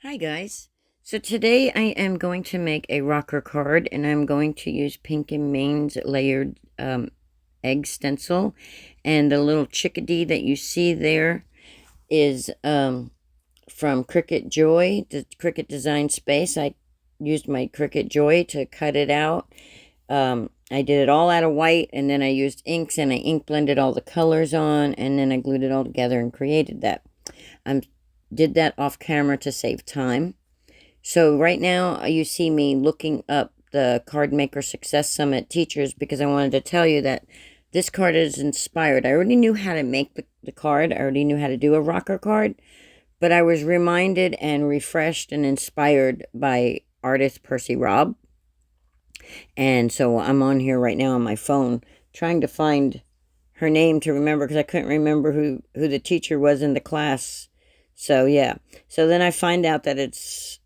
Hi guys. So today I am going to make a rocker card and I'm going to use Pink and Main's layered egg stencil. And the little chickadee that you see there is from Cricut Joy, the Cricut Design Space. I used my Cricut Joy to cut it out. I did it all out of white and then I used inks and I ink blended all the colors on and then I glued it all together and created that. I did that off camera to save time. So right now you see me looking up the Card Maker Success Summit teachers because I wanted to tell you that this card is inspired. I already knew how to make the card. I already knew how to do a rocker card, but I was reminded and refreshed and inspired by artist Percy Robb. And so I'm on here right now on my phone trying to find her name to remember because I couldn't remember who the teacher was in the class. So yeah. So then I find out that it's,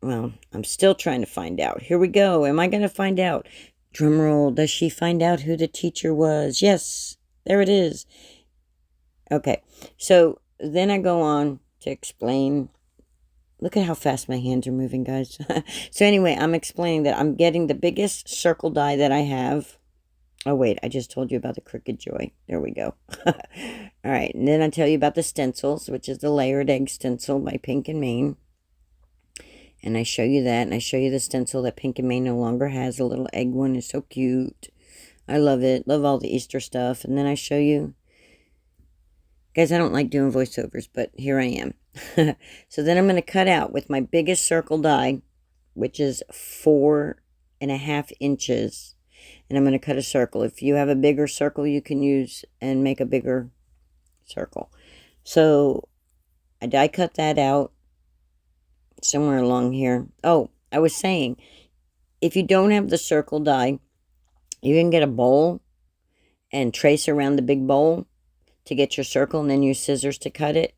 well, I'm still trying to find out. Here we go. Am I going to find out? Drumroll. Does she find out who the teacher was? Yes. There it is. Okay. So then I go on to explain. Look at how fast my hands are moving, guys. So anyway, I'm explaining that I'm getting the biggest circle die that I have. Oh, wait. I just told you about the Cricut Joy. There we go. All right. And then I tell you about the stencils, which is the layered egg stencil by Pink and Main. And I show you that, and I show you the stencil that Pink and Main no longer has. The little egg one is so cute. I love it. Love all the Easter stuff. And then I show you. Guys, I don't like doing voiceovers, but here I am. So then I'm going to cut out with my biggest circle die, which is 4.5 inches. And I'm going to cut a circle. If you have a bigger circle, you can use and make a bigger circle. So I die cut that out somewhere along here. Oh, I was saying, if you don't have the circle die, you can get a bowl and trace around the big bowl to get your circle and then use scissors to cut it.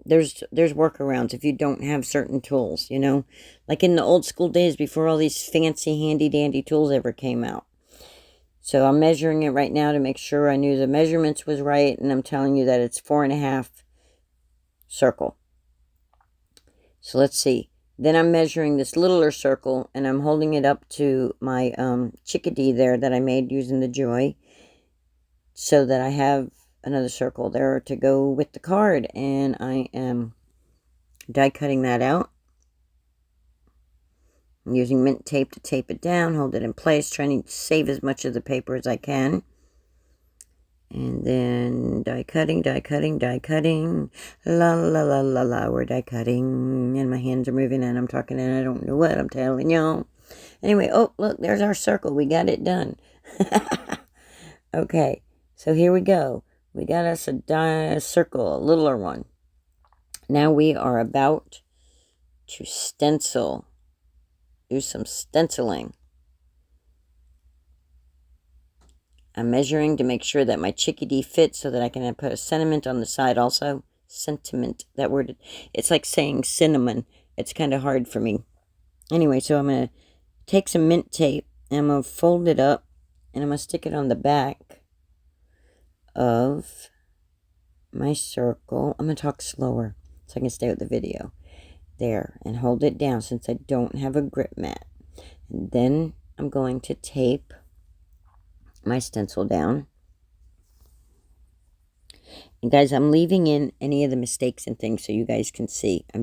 There's workarounds if you don't have certain tools, you know, like in the old school days before all these fancy handy dandy tools ever came out. So I'm measuring it right now to make sure I knew the measurements was right, and I'm telling you that it's 4.5 circle. So let's see. Then I'm measuring this littler circle, and I'm holding it up to my chickadee there that I made using the Joy, so that I have another circle there to go with the card. And I am die cutting that out. I'm using mint tape to tape it down, hold it in place, trying to save as much of the paper as I can. And then die cutting, die cutting, die cutting. La la la la la, we're die cutting. And my hands are moving and I'm talking and I don't know what I'm telling y'all. Anyway, oh, look, there's our circle. We got it done. Okay, so here we go. We got us a circle, a littler one. Now we are about to stencil. Do some stenciling. I'm measuring to make sure that my chickadee fits so that I can put a sentiment on the side also. Sentiment, that word, it's like saying cinnamon. It's kind of hard for me. Anyway, so I'm going to take some mint tape and I'm going to fold it up and I'm going to stick it on the back of my circle. I'm going to talk slower so I can stay with the video. There, and hold it down since I don't have a grip mat. And then I'm going to tape my stencil down. And guys, I'm leaving in any of the mistakes and things so you guys can see. I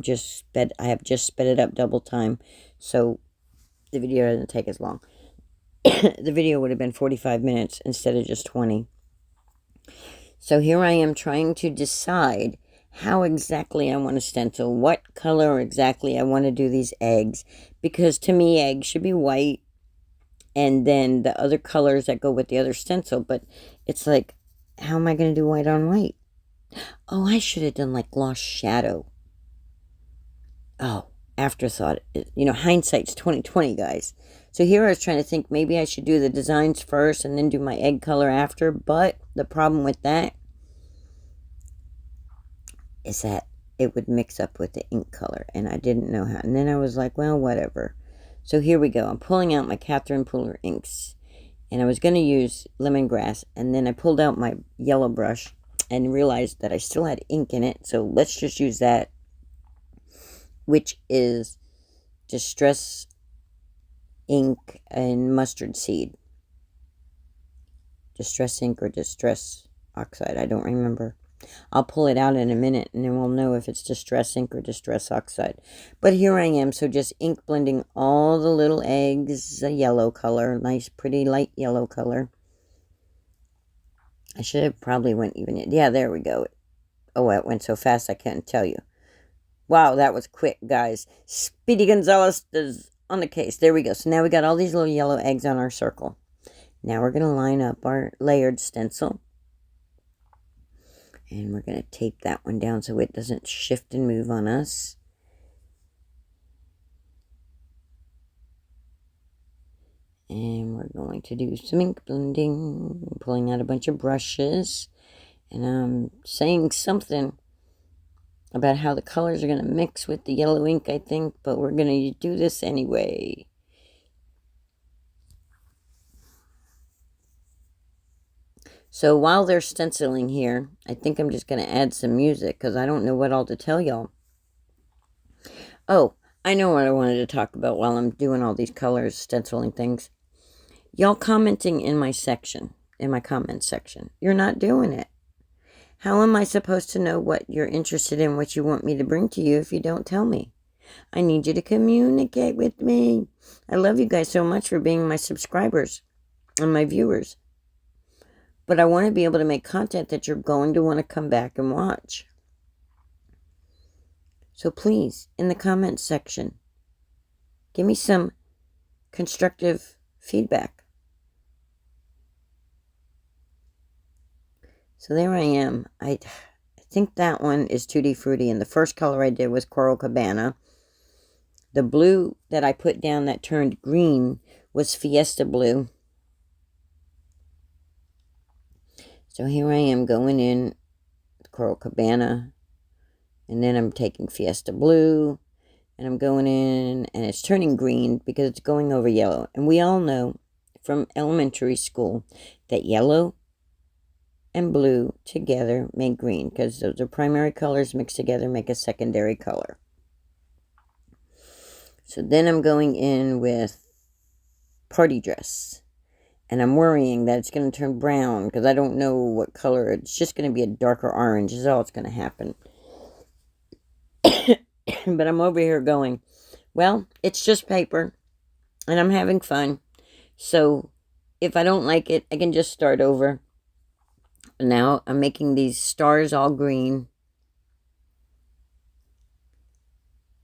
have just sped it up double time so the video doesn't take as long. The video would have been 45 minutes instead of just 20. So here I am trying to decide how exactly I want to stencil, what color exactly I want to do these eggs, because to me eggs should be white and then the other colors that go with the other stencil, but it's like, how am I going to do white on white? Oh, I should have done like gloss shadow. Oh, afterthought. You know, hindsight's 20/20, guys. So here I was trying to think maybe I should do the designs first and then do my egg color after, but the problem with that is that it would mix up with the ink color, and I didn't know how. And then I was like, well, whatever. So here we go. I'm pulling out my Catherine Pooler inks, and I was going to use lemongrass, and then I pulled out my yellow brush and realized that I still had ink in it, so let's just use that. which is Distress Ink and Mustard Seed. Distress Ink or Distress Oxide, I don't remember. I'll pull it out in a minute and then we'll know if it's Distress Ink or Distress Oxide. But here I am, so just ink blending all the little eggs, a yellow color, nice pretty light yellow color. I should have probably went even, yeah, there we go. Oh, it went so fast I can't tell you. Wow, that was quick, guys. Speedy Gonzales is on the case. There we go. So now we got all these little yellow eggs on our circle. Now we're going to line up our layered stencil. And we're going to tape that one down so it doesn't shift and move on us. And we're going to do some ink blending. I'm pulling out a bunch of brushes. And I'm saying something about how the colors are going to mix with the yellow ink, I think. But we're going to do this anyway. So while they're stenciling here, I think I'm just going to add some music because I don't know what all to tell y'all. Oh, I know what I wanted to talk about while I'm doing all these colors, stenciling things. Y'all commenting in my section, in my comment section. You're not doing it. How am I supposed to know what you're interested in, what you want me to bring to you if you don't tell me? I need you to communicate with me. I love you guys so much for being my subscribers and my viewers. But I want to be able to make content that you're going to want to come back and watch. So please, in the comments section, give me some constructive feedback. So there I am. I think that one is Tutti Frutti, and the first color I did was Coral Cabana. The blue that I put down that turned green was Fiesta Blue. So here I am going in Coral Cabana, and then I'm taking Fiesta Blue, and I'm going in, and it's turning green because it's going over yellow. And we all know from elementary school that yellow and blue together make green because those are primary colors mixed together make a secondary color. So then I'm going in with Party Dress. And I'm worrying that it's going to turn brown because I don't know what color. It's just going to be a darker orange is all that's going to happen. But I'm over here going, well, it's just paper. And I'm having fun. So if I don't like it, I can just start over. Now I'm making these stars all green.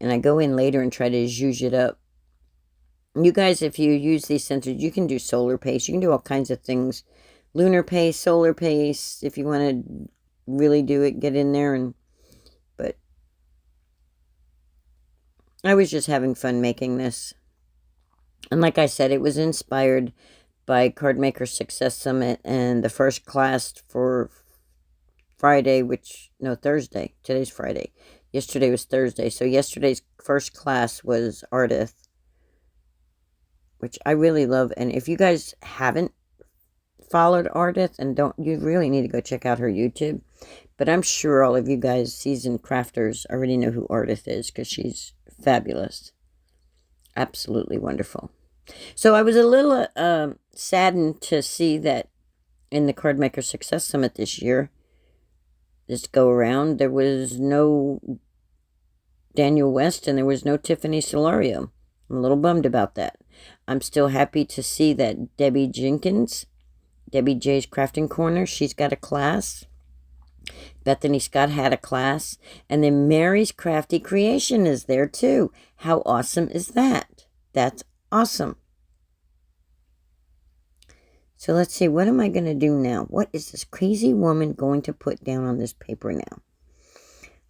And I go in later and try to zhuzh it up. You guys, if you use these stencils, you can do solar paste. You can do all kinds of things. Lunar paste, solar paste. If you want to really do it, get in there. But I was just having fun making this. And like I said, it was inspired by Cardmaker Success Summit and the first class for Friday, Thursday. Today's Friday. Yesterday was Thursday. So yesterday's first class was Ardith, which I really love. And if you guys haven't followed Ardith, and you really need to go check out her YouTube. But I'm sure all of you guys, seasoned crafters, already know who Ardith is because she's fabulous. Absolutely wonderful. So I was a little saddened to see that in the Cardmaker Success Summit this go around, there was no Daniel West and there was no Tiffany Solario. I'm a little bummed about that. I'm still happy to see that Debbie Jenkins, Debbie J's Crafting Corner, she's got a class. Bethany Scott had a class. And then Mary's Crafty Creation is there too. How awesome is that? That's awesome. So let's see, what am I going to do now? What is this crazy woman going to put down on this paper now?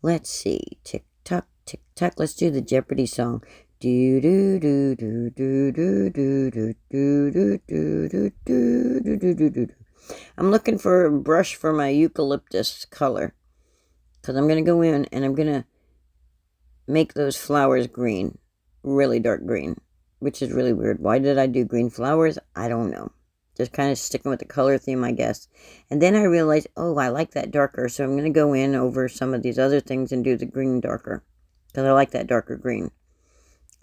Let's see. Tick tock, tick tock. Let's do the Jeopardy song. Do do do do do do do do do do do do do do do do. I'm looking for a brush for my eucalyptus color because I'm going to go in and I'm going to make those flowers green, really dark green, which is really weird. Why did I do green flowers? I don't know. Just kind of sticking with the color theme, I guess. And then I realized, oh, I like that darker, so I'm going to go in over some of these other things and do the green darker. because I like that darker green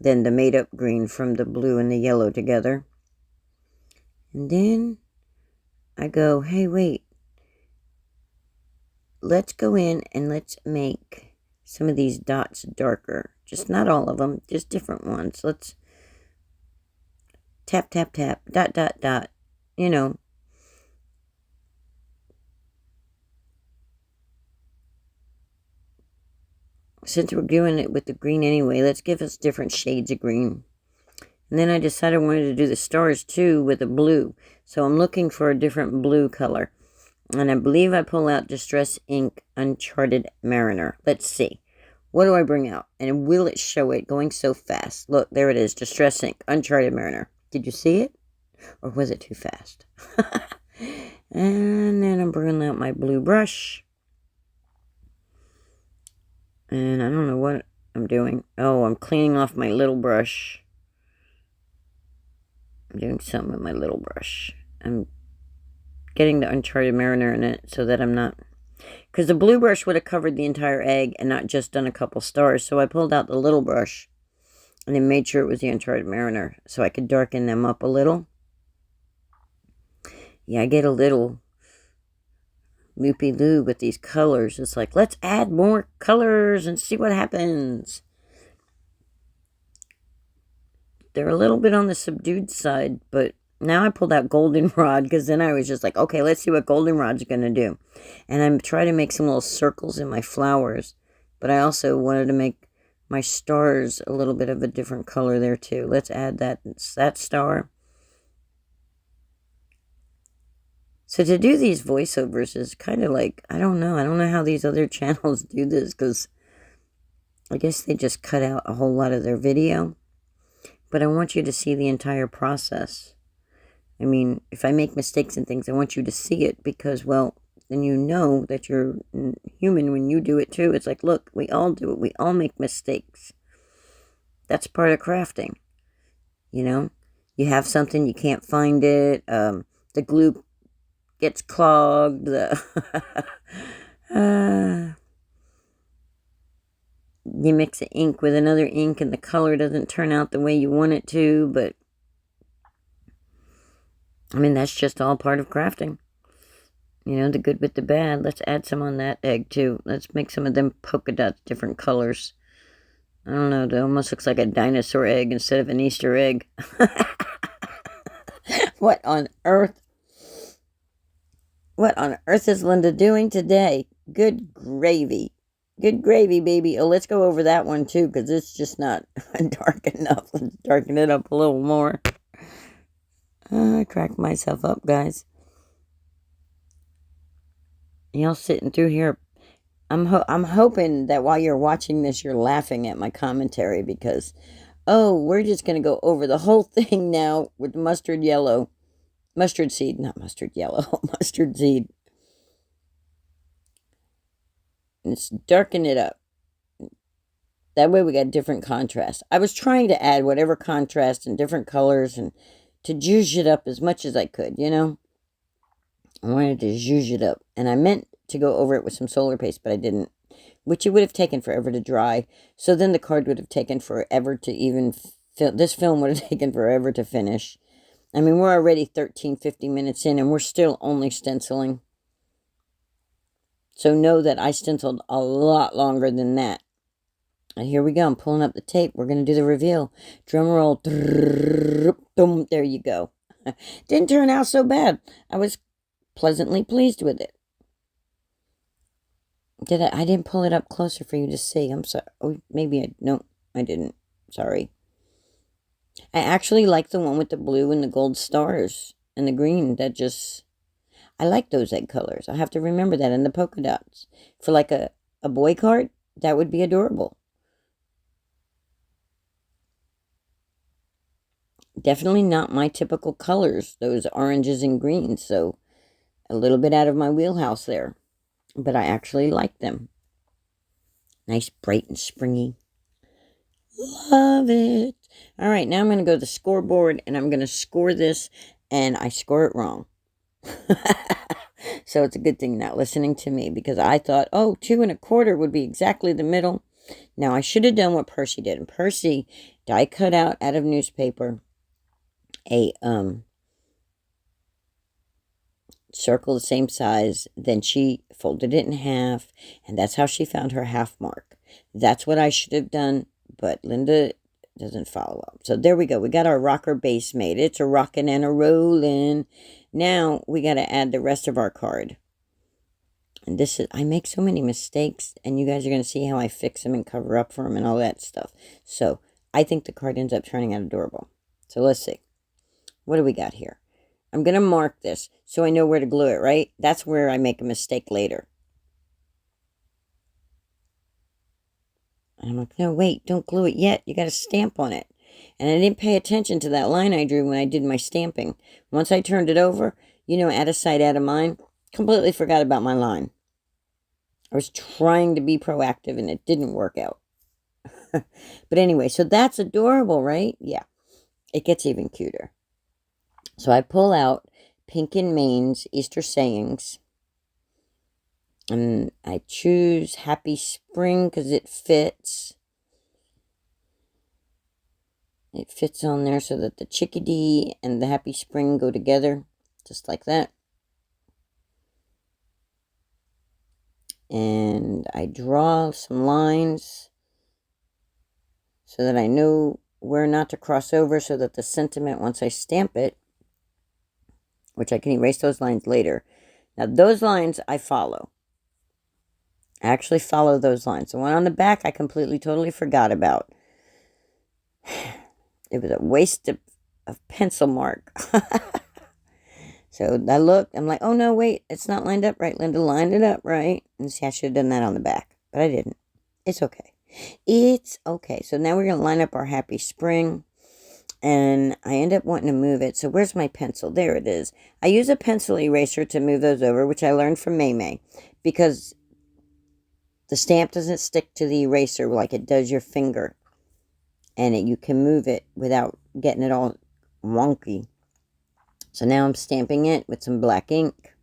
than the made-up green from the blue and the yellow together. And then I go, hey, wait. Let's go in and let's make some of these dots darker. Just not all of them, just different ones. Let's tap, tap, tap, dot, dot, dot, you know. Since we're doing it with the green anyway, let's give us different shades of green. And then I decided I wanted to do the stars too with a blue. So I'm looking for a different blue color. And I believe I pull out Distress Ink Uncharted Mariner. Let's see. What do I bring out? And will it show it going so fast? Look, there it is. Distress Ink Uncharted Mariner. Did you see it? Or was it too fast? And then I'm bringing out my blue brush. And I don't know what I'm doing. Oh, I'm cleaning off my little brush. I'm doing something with my little brush. I'm getting the Uncharted Mariner in it so that I'm not... Because the blue brush would have covered the entire egg and not just done a couple stars. So I pulled out the little brush and then made sure it was the Uncharted Mariner so I could darken them up a little. Yeah, I get a little loopy-loo with these colors. It's like, let's add more colors and see what happens. They're a little bit on the subdued side, but now I pulled out Goldenrod because then I was just like, okay, let's see what Goldenrod's going to do. And I'm trying to make some little circles in my flowers, but I also wanted to make my stars a little bit of a different color there too. Let's add that star. So to do these voiceovers is kind of like, I don't know how these other channels do this, because I guess they just cut out a whole lot of their video. But I want you to see the entire process. I mean, if I make mistakes and things, I want you to see it, because, well, then you know that you're human when you do it too. It's like, look, we all do it. We all make mistakes. That's part of crafting. You know, you have something, you can't find it. The glue gets clogged. You mix the ink with another ink and the color doesn't turn out the way you want it to, but I mean, that's just all part of crafting. You know, the good with the bad. Let's add some on that egg too. Let's make some of them polka dots different colors. I don't know, it almost looks like a dinosaur egg instead of an Easter egg. What on earth? What on earth is Linda doing today? Good gravy. Good gravy, baby. Oh, let's go over that one, too, because it's just not dark enough. Let's darken it up a little more. I cracked myself up, guys. Y'all sitting through here. I'm hoping that while you're watching this, you're laughing at my commentary, because, oh, we're just going to go over the whole thing now with mustard yellow. Mustard seed, not mustard yellow. Mustard seed. Let's darken it up. That way we got different contrast. I was trying to add whatever contrast and different colors and to zhuzh it up as much as I could, you know. I wanted to zhuzh it up. And I meant to go over it with some solar paste, but I didn't. Which it would have taken forever to dry. So then the card would have taken forever to even... This film would have taken forever to finish. I mean, we're already 13-15 minutes in and we're still only stenciling. So know that I stenciled a lot longer than that. And here we go. I'm pulling up the tape. We're going to do the reveal. Drum roll. Boom. There you go. Didn't turn out so bad. I was pleasantly pleased with it. I didn't pull it up closer for you to see. I'm sorry. Oh, maybe no, I didn't. Sorry. I actually like the one with the blue and the gold stars and the green. I like those egg colors. I have to remember that. And the polka dots. For like a boy card, that would be adorable. Definitely not my typical colors, those oranges and greens. So a little bit out of my wheelhouse there. But I actually like them. Nice, bright, and springy. Love it. All right, now I'm going to go to the scoreboard, and I'm going to score this, and I score it wrong. So it's a good thing not listening to me, because I thought, oh, 2 1/4 would be exactly the middle. Now, I should have done what Percy did. And Percy die cut out of newspaper a circle the same size. Then she folded it in half, and that's how she found her half mark. That's what I should have done, but Linda doesn't follow up. So there we go. We got our rocker base made. It's a rockin' and a rollin'. Now we got to add the rest of our card. And this is, I make so many mistakes, and you guys are going to see how I fix them and cover up for them and all that stuff. So I think the card ends up turning out adorable. So let's see. What do we got here? I'm going to mark this so I know where to glue it, right? That's where I make a mistake later. And I'm like, no, wait, don't glue it yet. You got to stamp on it. And I didn't pay attention to that line I drew when I did my stamping. Once I turned it over, out of sight, out of mind, completely forgot about my line. I was trying to be proactive and it didn't work out. But anyway, so that's adorable, right? Yeah, it gets even cuter. So I pull out Pink in Maine's Easter Sayings. And I choose Happy Spring because it fits. It fits on there so that the chickadee and the Happy Spring go together, just like that. And I draw some lines so that I know where not to cross over, so that the sentiment, once I stamp it, which I can erase those lines later. Now, those lines I follow. I actually follow those lines. The one on the back I completely, totally forgot about. It was a waste of pencil mark. So I looked, I'm like, oh no, wait, it's not lined up right. Linda lined it up right. And see, I should have done that on the back, but I didn't. It's okay. It's okay. So now we're going to line up our Happy Spring. And I end up wanting to move it. So where's my pencil? There it is. I use a pencil eraser to move those over, which I learned from May, because the stamp doesn't stick to the eraser like it does your finger. And you can move it without getting it all wonky. So now I'm stamping it with some black ink.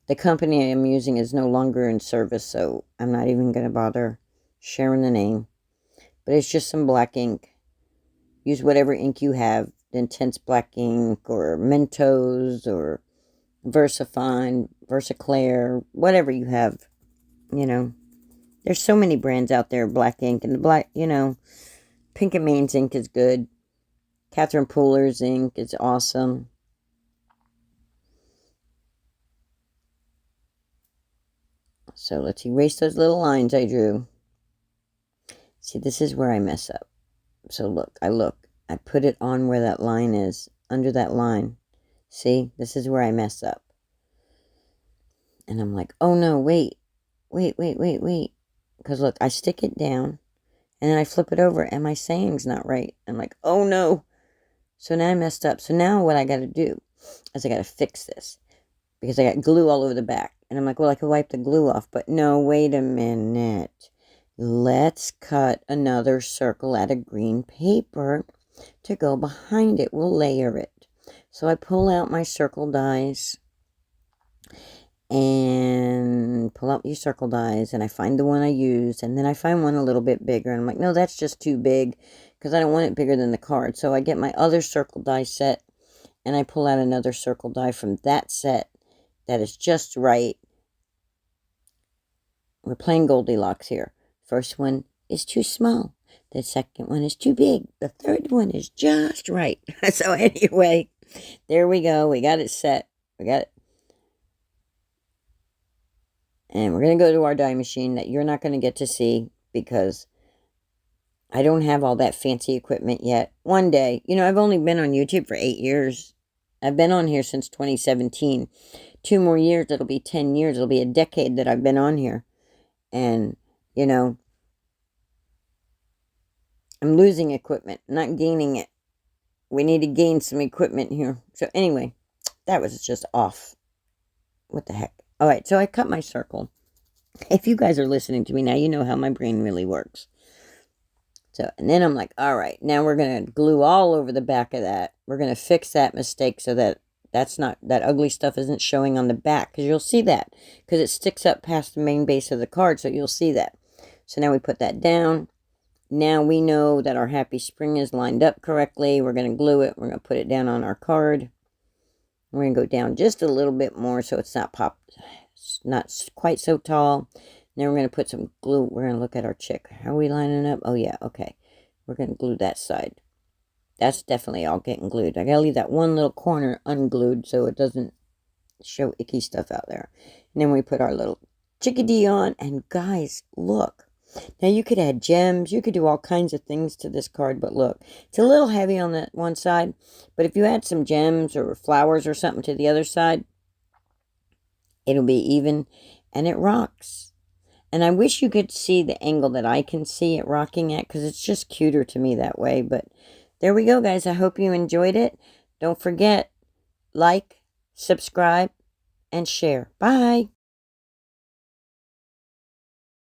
The company I'm using is no longer in service, so I'm not even going to bother sharing the name. But it's just some black ink. Use whatever ink you have, Intense Black Ink, or Mentos, or VersaFine, VersaClear, whatever you have, There's so many brands out there, black ink, and the black, Pink and Maine's ink is good. Catherine Pooler's ink is awesome. So let's erase those little lines I drew. See, this is where I mess up. So look, I put it on where that line is, under that line. See, this is where I mess up. And I'm like, oh no, wait. Because look, I stick it down, and then I flip it over, and my saying's not right. I'm like, oh no. So now I messed up. So now what I got to do is I got to fix this, because I got glue all over the back. And I'm like, well, I could wipe the glue off. But no, wait a minute. Let's cut another circle out of green paper to go behind it. We'll layer it. So I pull out my circle dies. And pull out your circle dies. And I find the one I used. And then I find one a little bit bigger. And I'm like, no, that's just too big, because I don't want it bigger than the card. So I get my other circle die set. And I pull out another circle die from that set that is just right. We're playing Goldilocks here. First one is too small. The second one is too big. The third one is just right. So anyway, there we go. We got it set. We got it. And we're going to go to our die machine that you're not going to get to see, because I don't have all that fancy equipment yet. One day, I've only been on YouTube for 8 years. I've been on here since 2017. 2 more years, it'll be 10 years. It'll be a decade that I've been on here. And, I'm losing equipment, not gaining it. We need to gain some equipment here. So anyway, that was just off. What the heck? All right, so I cut my circle. If you guys are listening to me now, you know how my brain really works. So, and then I'm like, all right, now we're going to glue all over the back of that. We're going to fix that mistake so that that ugly stuff isn't showing on the back, because you'll see that, because it sticks up past the main base of the card, so you'll see that. So now we put that down. Now we know that our happy spring is lined up correctly. We're going to glue it. We're going to put it down on our card. We're going to go down just a little bit more so it's not quite so tall. Then we're going to put some glue. We're going to look at our chick. How are we lining up? Oh, yeah, okay. We're going to glue that side. That's definitely all getting glued. I got to leave that one little corner unglued so it doesn't show icky stuff out there. And then we put our little chickadee on. And guys, look. Now, you could add gems. You could do all kinds of things to this card. But look, it's a little heavy on that one side. But if you add some gems or flowers or something to the other side, it'll be even. And it rocks. And I wish you could see the angle that I can see it rocking at, because it's just cuter to me that way. But there we go, guys. I hope you enjoyed it. Don't forget, like, subscribe, and share. Bye.